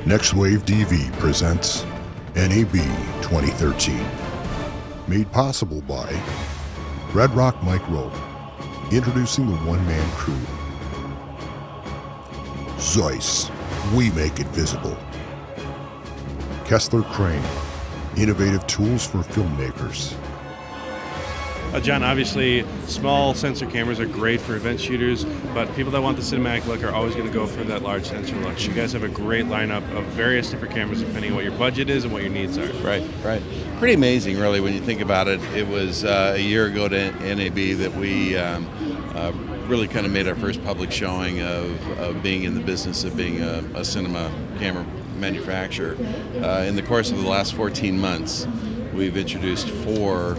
NextWaveDV presents NAB 2013. Made possible by Red Rock Micro, introducing the one-man crew. Zeiss, we make it visible. Kessler Crane, innovative tools for filmmakers. John, obviously small sensor cameras are great for event shooters, but people that want the cinematic look are always going to go for that large sensor look. You guys have a great lineup of various different cameras depending on what your budget is and what your needs are. Right. Pretty amazing, really, when you think about it. It was a year ago to NAB that we really kind of made our first public showing of being in the business of being a cinema camera manufacturer. In the course of the last 14 months, we've introduced 4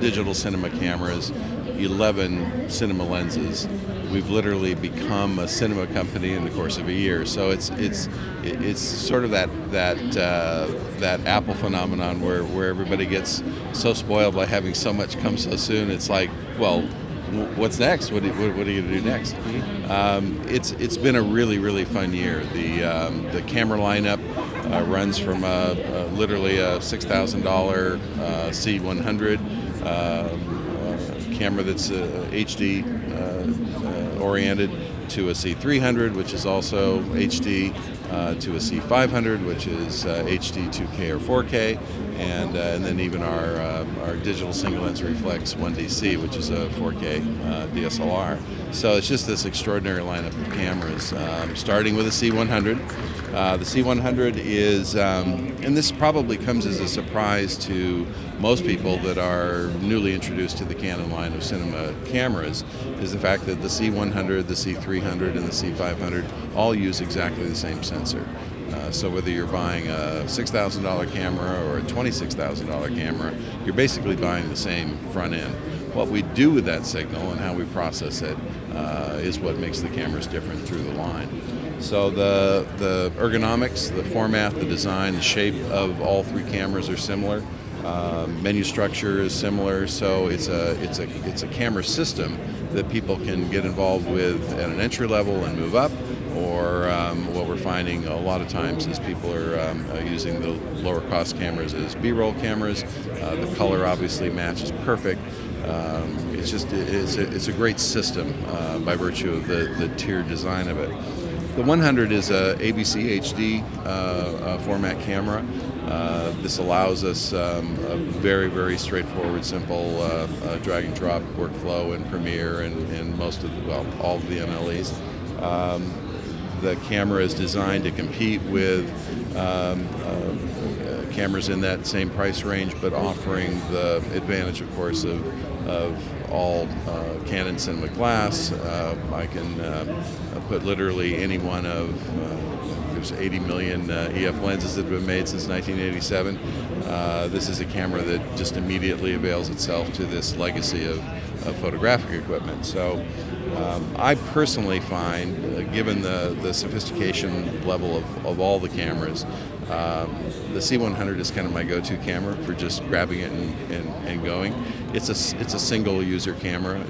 digital cinema cameras, 11 cinema lenses. We've literally become a cinema company in the course of a year. So it's sort of that Apple phenomenon where everybody gets so spoiled by having so much come so soon. It's like, well, what's next? What are you going to do next? It's been a really fun year. The camera lineup runs from literally a $6,000 C100 camera that's HD oriented, to a C300, which is also HD, to a C500, which is HD 2K or 4K, and then even our digital single lens reflex 1DC, which is a 4K DSLR. So it's just this extraordinary lineup of cameras, starting with a C100. The C100 is, and this probably comes as a surprise to most people that are newly introduced to the Canon line of cinema cameras, is the fact that the C100, the C300, and the C500 all use exactly the same sensor. So whether you're buying a $6,000 camera or a $26,000 camera, you're basically buying the same front end. What we do with that signal and how we process it is what makes the cameras different through the line. So the ergonomics, the format, the design, the shape of all 3 cameras are similar. Menu structure is similar, so it's a camera system that people can get involved with at an entry level and move up. Or what we're finding a lot of times is people are using the lower cost cameras as B-roll cameras. The color obviously matches perfect. It's a great system by virtue of the tiered design of it. The 100 is a ABC HD format camera. This allows us a very straightforward, simple drag and drop workflow in Premiere and all of the MLEs. The camera is designed to compete with cameras in that same price range, but offering the advantage, of course, of all Canon cinema glass. I can put literally any one of there's 80 million EF lenses that have been made since 1987. This is a camera that just immediately avails itself to this legacy of photographic equipment. So I personally find, given the sophistication level of all the cameras, the C100 is kind of my go-to camera for just grabbing it and going. It's a single user camera.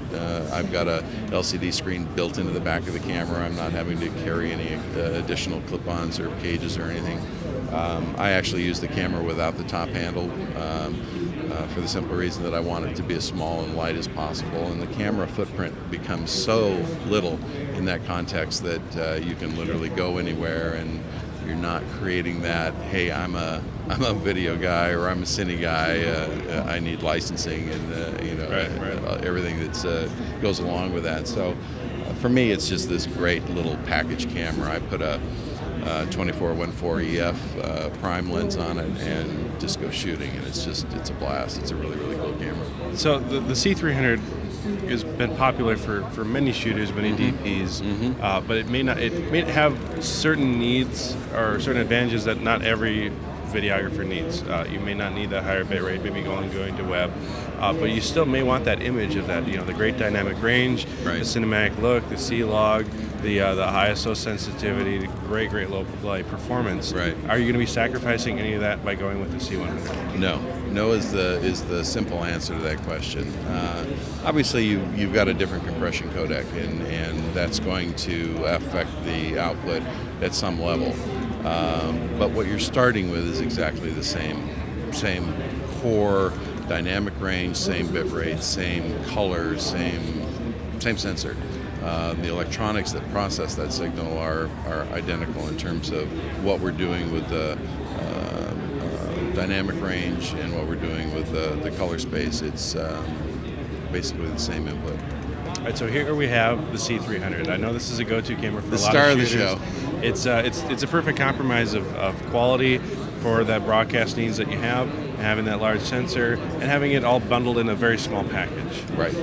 I've got a LCD screen built into the back of the camera. I'm not having to carry any additional clip-ons or cages or anything. I actually use the camera without the top handle for the simple reason that I want it to be as small and light as possible, and the camera footprint becomes so little in that context that you can literally go anywhere, and you're not creating that, hey, I'm a video guy or I'm a cine guy, I need licensing and everything that goes along with that. So for me, it's just this great little package camera. I put a 24-1.4 EF prime lens on it and just go shooting, and it's a blast. It's a really cool camera. So the C300 has been popular for many shooters, many DPs, but it may have certain needs or certain advantages that not every videographer needs. You may not need that higher bit rate, maybe going to web, but you still may want that image of that, the great dynamic range, right, the cinematic look, the C-Log, the high ISO sensitivity, the great low light performance. Right. Are you going to be sacrificing any of that by going with the C100? No is the simple answer to that question. Obviously, you've got a different compression codec, and that's going to affect the output at some level. But what you're starting with is exactly the same core dynamic range, same bit rate, same color, same sensor. The electronics that process that signal are identical in terms of what we're doing with the dynamic range and what we're doing with the color space. It's basically the same input. All right, so here we have the C300. I know this is a go-to camera for The a lot star of of the shooters. show. It's a perfect compromise of quality for that broadcast needs that you have, having that large sensor, and having it all bundled in a very small package. Right.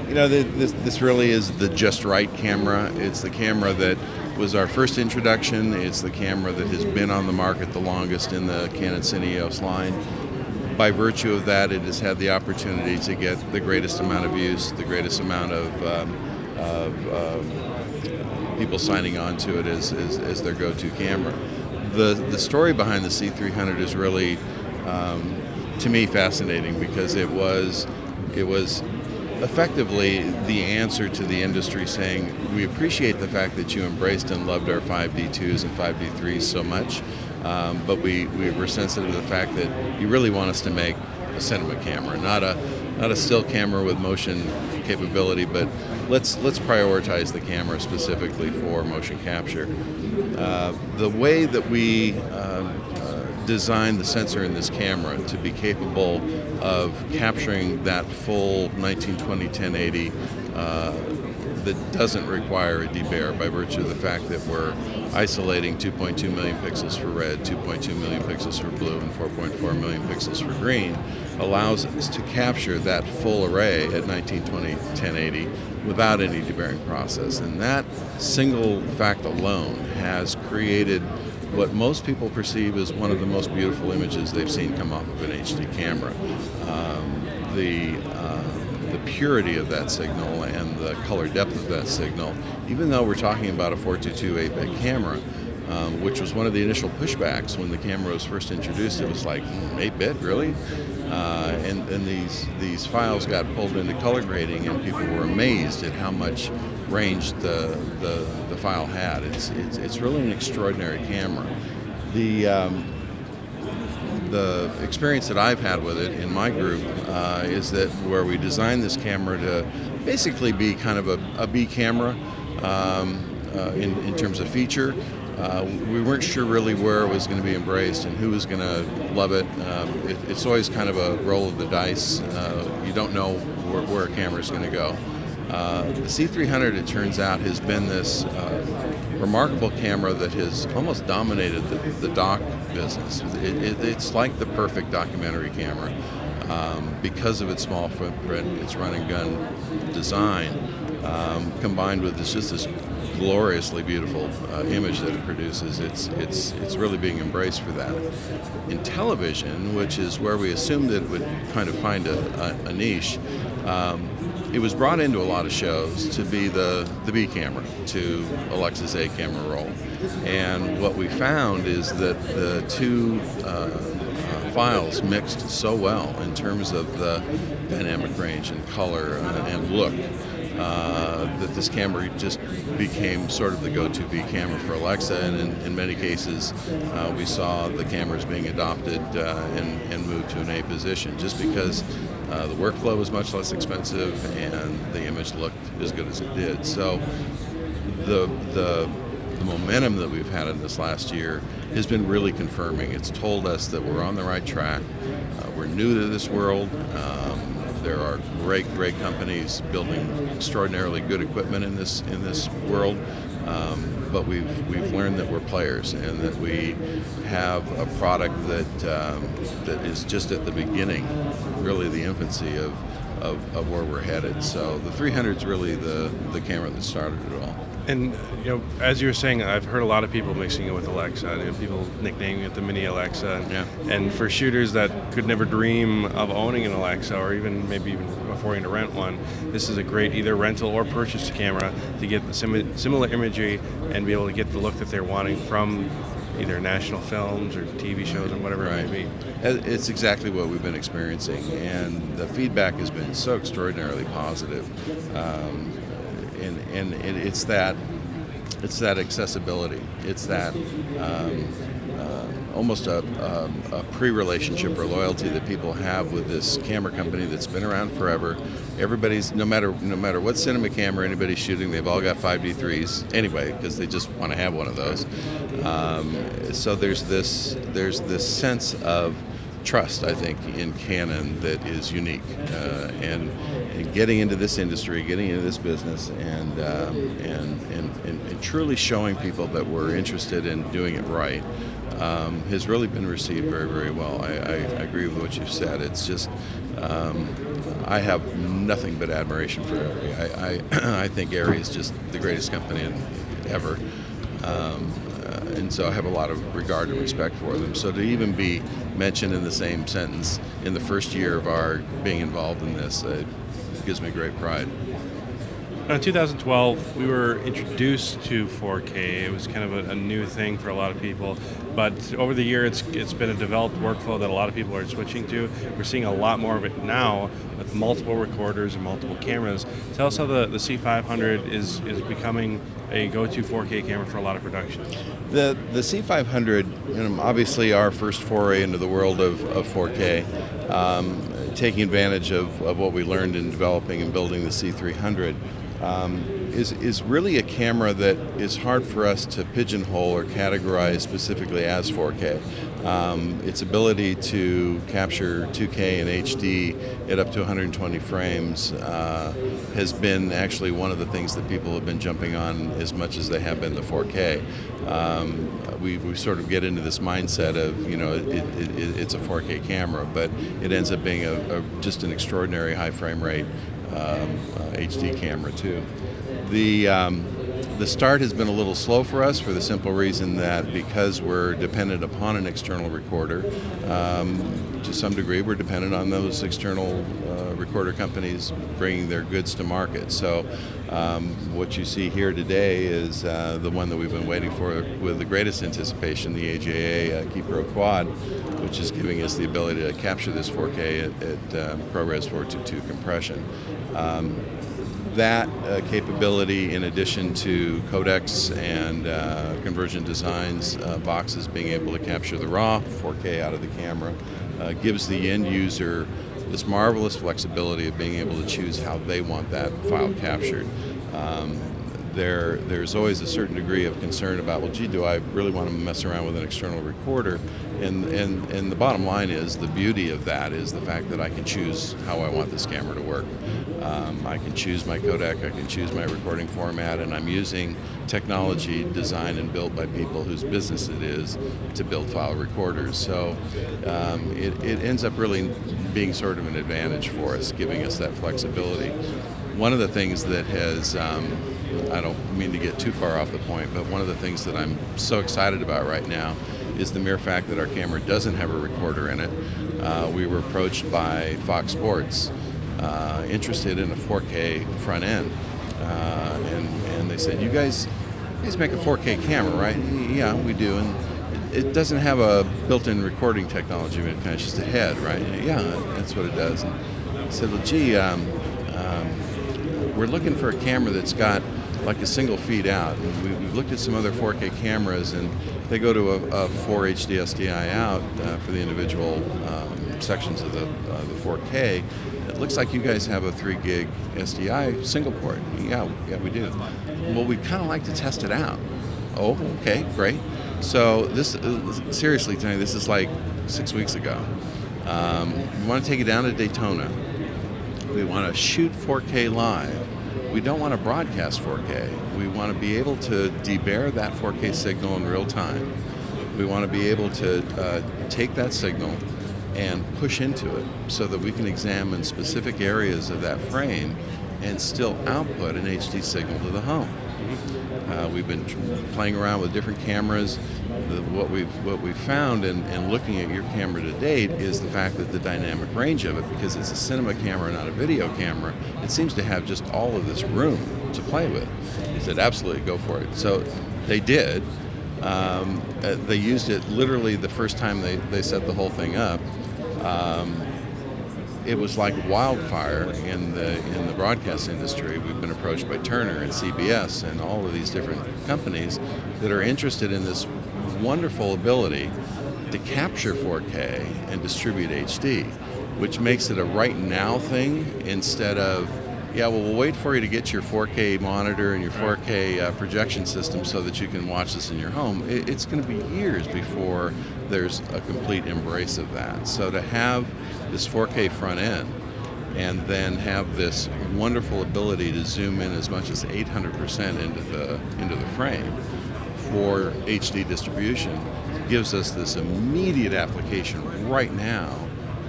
You know, this really is the just right camera. It's the camera that was our first introduction. It's the camera that has been on the market the longest in the Canon Cine EOS line. By virtue of that, it has had the opportunity to get the greatest amount of use, the greatest amount of people signing on to it as their go-to camera. The story behind the C300 is really, to me, fascinating because it was effectively the answer to the industry saying, we appreciate the fact that you embraced and loved our 5D2s and 5D3s so much, but we were sensitive to the fact that you really want us to make a cinema camera, not a still camera with motion capability, but let's prioritize the camera specifically for motion capture. The way that we designed the sensor in this camera to be capable of capturing that full 1920 1080 that doesn't require a debayer by virtue of the fact that we're isolating 2.2 million pixels for red, 2.2 million pixels for blue, and 4.4 million pixels for green allows us to capture that full array at 1920 1080 without any debayering process. And that single fact alone has created what most people perceive as one of the most beautiful images they've seen come off of an HD camera. The purity of that signal and the color depth of that signal, even though we're talking about a 422 8-bit camera, which was one of the initial pushbacks when the camera was first introduced. It was like, 8-bit, really? And these files got pulled into color grading, and people were amazed at how much range the file had. It's really an extraordinary camera. The experience that I've had with it in my group is that where we designed this camera to basically be kind of a B camera in terms of feature. We weren't sure really where it was going to be embraced and who was going to love it. It's always kind of a roll of the dice. You don't know where a camera is going to go. The C300, it turns out, has been this remarkable camera that has almost dominated the doc business. It's like the perfect documentary camera because of its small footprint, its run and gun design, combined with this gloriously beautiful image that it produces. It's really being embraced for that. In television, which is where we assumed it would kind of find a niche, it was brought into a lot of shows to be the B camera to Alexa's A camera role. And what we found is that the two files mixed so well in terms of the dynamic range and color and look that this camera just became sort of the go-to B camera for Alexa, and in many cases we saw the cameras being adopted and moved to an A position just because the workflow was much less expensive and the image looked as good as it did. So the momentum that we've had in this last year has been really confirming. It's told us that we're on the right track. We're new to this world. There are great companies building extraordinarily good equipment in this world, but we've learned that we're players and that we have a product that is just at the beginning, really the infancy of where we're headed. So the 300 is really the camera that started it all. And as you were saying, I've heard a lot of people mixing it with Alexa. People nicknaming it the mini Alexa. Yeah. And for shooters that could never dream of owning an Alexa, or maybe even affording to rent one, this is a great either rental or purchase camera to get similar imagery and be able to get the look that they're wanting from either national films or TV shows and whatever it may be. It's exactly what we've been experiencing, and the feedback has been so extraordinarily positive. And it's that It's that accessibility. It's that almost a pre-relationship or loyalty that people have with this camera company that's been around forever. Everybody's, no matter what cinema camera anybody's shooting, they've all got 5D3s anyway because they just want to have one of those. So there's this sense of trust, I think, in Canon that is unique, and getting into this industry, getting into this business, and truly showing people that we're interested in doing it right has really been received very, very well. I agree with what you've said. It's just I have nothing but admiration for Arri. I think Arri is just the greatest company ever. And so I have a lot of regard and respect for them. So to even be mentioned in the same sentence in the first year of our being involved in this gives me great pride. In 2012, we were introduced to 4K. It was kind of a new thing for a lot of people, but over the year, it's been a developed workflow that a lot of people are switching to. We're seeing a lot more of it now with multiple recorders and multiple cameras. Tell us how the C500 is becoming a go-to 4K camera for a lot of production. The C500, obviously our first foray into the world of 4K, taking advantage of what we learned in developing and building the C300. Is really a camera that is hard for us to pigeonhole or categorize specifically as 4K. Its ability to capture 2K and HD at up to 120 frames has been actually one of the things that people have been jumping on as much as they have been the 4K. We sort of get into this mindset of, it's a 4K camera, but it ends up being just an extraordinary high frame rate HD camera too. The start has been a little slow for us for the simple reason that because we're dependent upon an external recorder, to some degree we're dependent on those external recorder companies bringing their goods to market. So what you see here today is the one that we've been waiting for with the greatest anticipation, the AJA Key Pro Quad, which is giving us the ability to capture this 4K at ProRes 422 compression. That capability, in addition to codecs and conversion designs boxes being able to capture the raw 4K out of the camera, gives the end user this marvelous flexibility of being able to choose how they want that file captured. There's always a certain degree of concern about, well, gee, do I really want to mess around with an external recorder? And the bottom line is, the beauty of that is the fact that I can choose how I want this camera to work. I can choose my codec, I can choose my recording format, and I'm using technology designed and built by people whose business it is to build file recorders. So it ends up really being sort of an advantage for us, giving us that flexibility. One of the things that has, I don't mean to get too far off the point, but one of the things that I'm so excited about right now is the mere fact that our camera doesn't have a recorder in it. We were approached by Fox Sports, interested in a 4K front end, and they said, you guys make a 4K camera, right? Yeah, we do, and it doesn't have a built-in recording technology, but it kind of just a head, right? Yeah, that's what it does. And I said, well, gee, we're looking for a camera that's got like a single feed out. And we've looked at some other 4K cameras, and they go to a 4 HD SDI out for the individual sections of the 4K. It looks like you guys have a 3 gig SDI single port. Yeah, we do. Well, we'd kind of like to test it out. Oh, okay, great. So this, seriously, Tony, this is like 6 weeks ago. We want to take it down to Daytona. We want to shoot 4K live. We don't want to broadcast 4K. We want to be able to debear that 4K signal in real time. We want to be able to take that signal and push into it so that we can examine specific areas of that frame and still output an HD signal to the home. We've been playing around with different cameras. What we've found in looking at your camera to date is the fact that the dynamic range of it, because it's a cinema camera, not a video camera, it seems to have just all of this room to play with. He said, absolutely, go for it. So they did. They used it literally the first time they set the whole thing up. it was like wildfire in the broadcast industry. We've been approached by Turner and CBS and all of these different companies that are interested in this wonderful ability to capture 4K and distribute HD, which makes it a right now thing instead of, yeah, well, we'll wait for you to get your 4K monitor and your 4K projection system so that you can watch this in your home. It's going to be years before there's a complete embrace of that. So to have this 4K front end and then have this wonderful ability to zoom in as much as 800% into the frame for HD distribution gives us this immediate application right now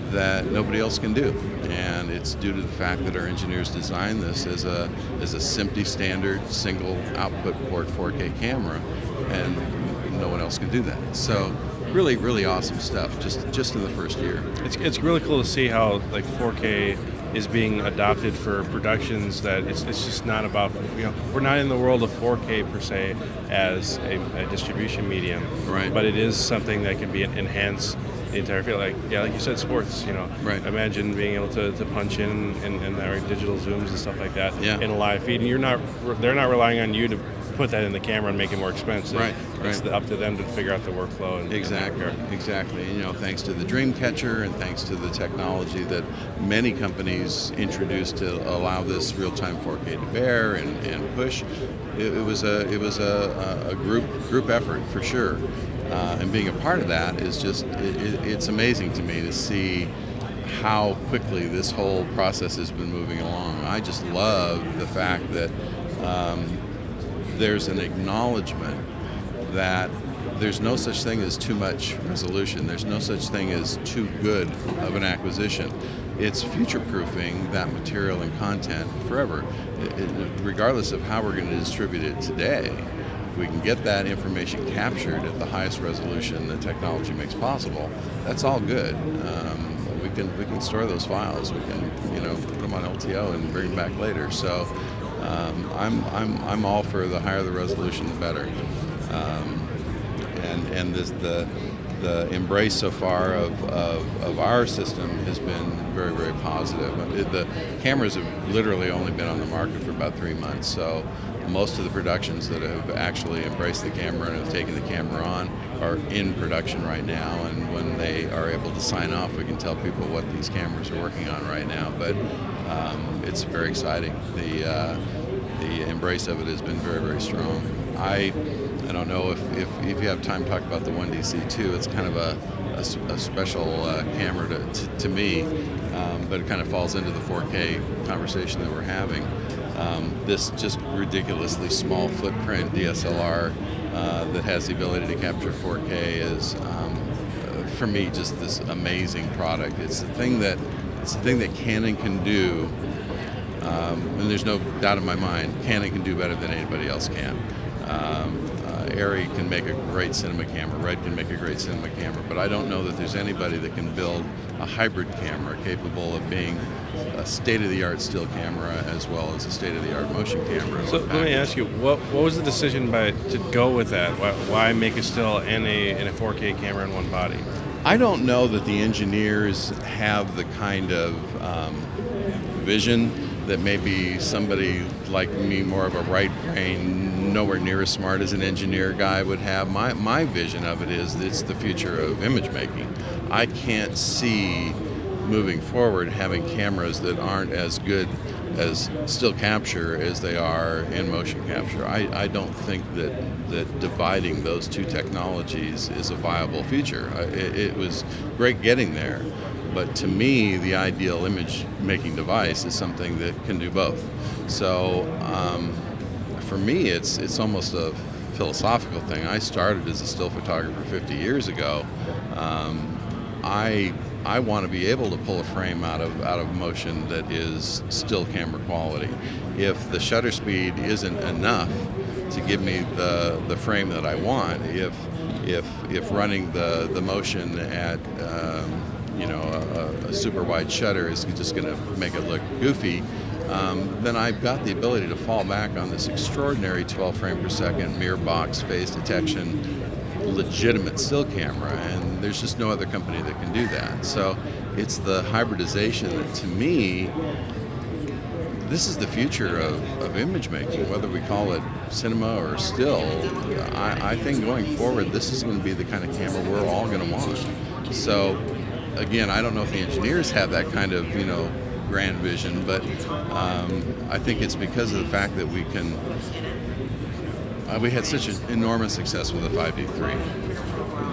that nobody else can do, and it's due to the fact that our engineers designed this as a SMPTE standard single output port 4K camera, and no one else can do that. So really, really awesome stuff just in the first year. It's really cool to see how like 4K is being adopted for productions, that it's just not about, we're not in the world of 4K per se as a distribution medium, right? But it is something that can be enhanced the entire field. Like you said, sports, right. Imagine being able to punch in our digital zooms and stuff like that in a live feed, and they're not relying on you to put that in the camera and make it more expensive. Right. It's up to them to figure out the workflow. Exactly. Thanks to the Dreamcatcher and thanks to the technology that many companies introduced to allow this real-time 4K to bear and push, it was a group effort for sure. And being a part of that is just, it's amazing to me to see how quickly this whole process has been moving along. I just love the fact that there's an acknowledgement that there's no such thing as too much resolution. There's no such thing as too good of an acquisition. It's future-proofing that material and content forever. Regardless of how we're going to distribute it today, if we can get that information captured at the highest resolution that technology makes possible, that's all good. We can store those files. We can put them on LTO and bring them back later. So I'm all for the higher the resolution, the better. And the embrace so far of our system has been very, very positive. The cameras have literally only been on the market for about 3 months, so most of the productions that have actually embraced the camera and have taken the camera on are in production right now, and when they are able to sign off, we can tell people what these cameras are working on right now. But it's very exciting. The embrace of it has been very, very strong. I don't know if you have time to talk about the 1DC2. It's kind of a special camera to me, but it kind of falls into the 4K conversation that we're having. This just ridiculously small footprint DSLR that has the ability to capture 4K is, for me, just this amazing product. It's the thing that Canon can do, and there's no doubt in my mind, Canon can do better than anybody else can. Arri can make a great cinema camera, Red can make a great cinema camera, but I don't know that there's anybody that can build a hybrid camera capable of being a state-of-the-art still camera as well as a state-of-the-art motion camera. So let me ask you, what was the decision to go with that? Why make a still and a 4K camera in one body? I don't know that the engineers have the kind of vision that maybe somebody like me, more of a right brain, nowhere near as smart as an engineer guy would have. My vision of it is it's the future of image making. I can't see moving forward having cameras that aren't as good as still capture as they are in motion capture. I don't think that dividing those two technologies is a viable future. It was great getting there, but to me, the ideal image making device is something that can do both. So for me, it's almost a philosophical thing. I started as a still photographer 50 years ago. I want to be able to pull a frame out of motion that is still camera quality. If the shutter speed isn't enough to give me the frame that I want, if running the motion at a super wide shutter is just going to make it look goofy, then I've got the ability to fall back on this extraordinary 12 frame per second mirror box phase detection legitimate still camera, and there's just no other company that can do that. So it's the hybridization that, to me, this is the future of image making, whether we call it cinema or still. I think going forward, this is going to be the kind of camera we're all going to want. So again, I don't know if the engineers have that kind of, grand vision, but I think it's because of the fact that we had such an enormous success with the 5D3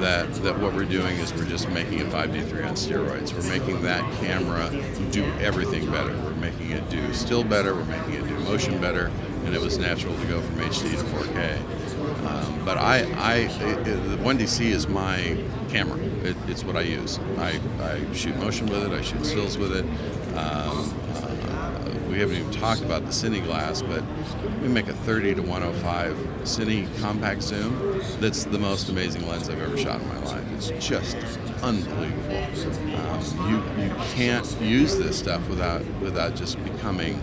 that what we're doing is we're just making a 5D3 on steroids. We're making that camera do everything better. We're making it do still better, we're making it do motion better, and it was natural to go from HD to 4K. But the 1DC is my camera. It's what I use. I shoot motion with it, I shoot stills with it. We haven't even talked about the Cine glass, but we make a 30 to 105 Cine compact zoom. That's the most amazing lens I've ever shot in my life. It's just unbelievable. You can't use this stuff without just becoming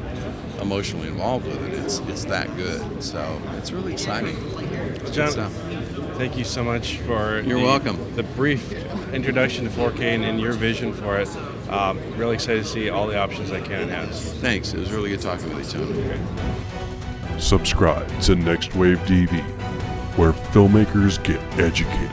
emotionally involved with it. It's that good. So it's really exciting. John, thank you so much for welcome. The brief introduction to 4K and your vision for it. Really excited to see all the options that Canon has. Thanks. It was really good talking with you, Tony. Okay. Subscribe to NextWaveDV, where filmmakers get educated.